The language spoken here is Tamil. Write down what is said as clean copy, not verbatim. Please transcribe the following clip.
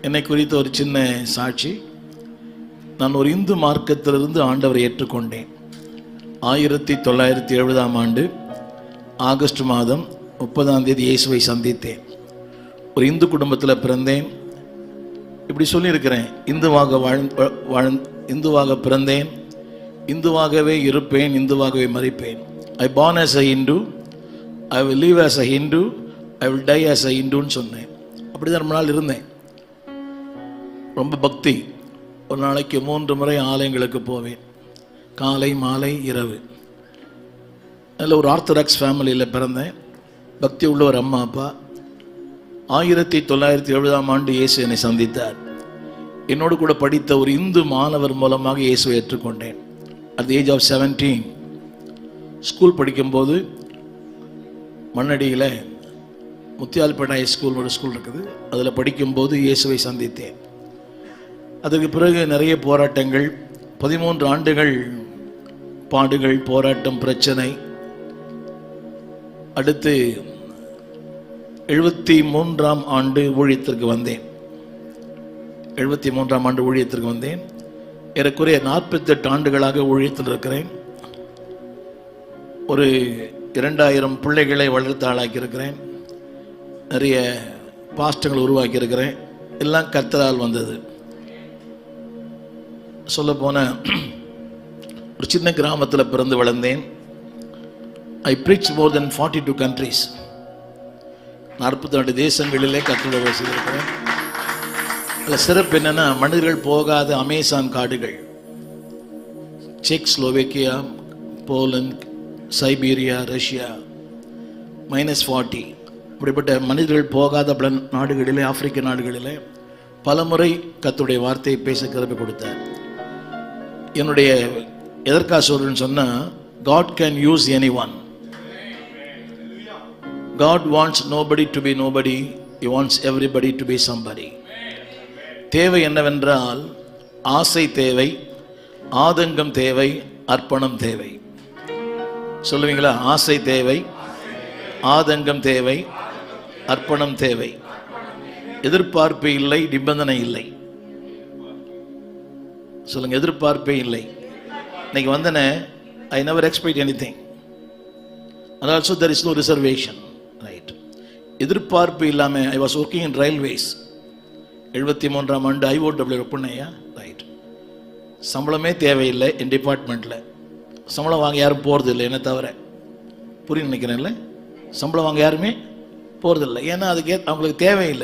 என்னை குறித்த ஒரு சின்ன சாட்சி. நான் ஒரு இந்து மார்க்கத்திலிருந்து ஆண்டவரை ஏற்றுக்கொண்டேன். 1970 ஆண்டு ஆகஸ்ட் மாதம் 30 இயேசுவை சந்தித்தேன். ஒரு இந்து குடும்பத்தில் பிறந்தேன். இப்படி சொல்லியிருக்கிறேன், இந்துவாக பிறந்தேன், இந்துவாகவே இருப்பேன், இந்துவாகவே மறிப்பேன். ஐ born as a Hindu, I will live as a Hindu, I will die as a Hinduன்னு சொன்னேன். அப்படி தான் ரொம்ப நாள் இருந்தேன். ரொம்ப பக்தி. ஒரு நாளைக்கு 3 முறை ஆலயங்களுக்கு போவேன், காலை மாலை இரவு. அதில் ஒரு ஆர்த்தடாக்ஸ் ஃபேமிலியில் பிறந்தேன். பக்தி உள்ள ஒரு அம்மா அப்பா. 1970 ஆண்டு இயேசு என்னை சந்தித்தார். என்னோடு கூட படித்த ஒரு இந்து மாணவர் மூலமாக இயேசுவை ஏற்றுக்கொண்டேன். At the age of 17 school படிக்கும்போது மண்ணடியில் முத்தியால்பேட்டை ஸ்கூல் ஒரு ஸ்கூல் இருக்குது, அதில் படிக்கும்போது இயேசுவை சந்தித்தேன். அதுக்கு பிறகு நிறைய போராட்டங்கள், 13 ஆண்டுகள் பாடுகள், போராட்டம், பிரச்சனை. அடுத்து 73ஆம் ஆண்டு ஊழியத்திற்கு வந்தேன். 73ஆம் ஆண்டு ஊழியத்திற்கு வந்தேன். ஏறக்குறைய 48 ஆண்டுகளாக ஊழியத்தில் இருக்கிறேன். ஒரு 2000 பிள்ளைகளை வளர்த்து ஆளாக்கியிருக்கிறேன். நிறைய பாஸ்டர்கள் உருவாக்கியிருக்கிறேன். எல்லாம் கர்த்தரால் வந்தது. சொல்லப்போன ஒரு சின்ன கிராமத்தில் பிறந்து வளர்ந்தேன். ஐ preach more than 42 countries. 42 தேசங்களிலே கர்த்தருடைய வேலை செய்திருக்கிறேன். அதில் சிறப்பு என்னென்னா, மனிதர்கள் போகாத அமேசான் காடுகள், check Slovakia, Poland, Siberia, Russia, -40 இப்படிப்பட்ட மனிதர்கள் போகாத பல நாடுகளிலே, ஆப்பிரிக்க நாடுகளிலே பல முறை கர்த்தருடைய வார்த்தையை பேச கிருபை கொடுத்தார். என்னுடைய எதற்காக சொல்றேன்னு சொன்னால், God can use anyone. God wants nobody to be nobody. He wants everybody to be somebody. தேவை என்னவென்றால், ஆசை தேவை, ஆதங்கம் தேவை, அர்ப்பணம் தேவை. சொல்லுவீங்களா? ஆசை தேவை, ஆதங்கம் தேவை, அர்ப்பணம் தேவை. எதிர்பார்ப்பு இல்லை, நிபந்தனை இல்லை. சொல்லுங்க, எதிர்பார்ப்பே இல்லை. இன்னைக்கு வந்தனே, I never expect anything and also there is no reservation, right? எதிர்பார்ப்பு இல்லாமல் I was working in railways. 73ஆம் ஆண்டு IOW ஒர்க் பண்ணையா, ரைட். சம்பளமே தேவையில்லை என் டிபார்ட்மெண்ட்டில். சம்பளம் வாங்க யாரும் போகிறது இல்லை, என்ன தவிர. புரிய நினைக்கிறேன்ல, சம்பளம் வாங்க யாருமே போகிறதில்லை. ஏன்னா அதுக்கு அவங்களுக்கு தேவையில்லை.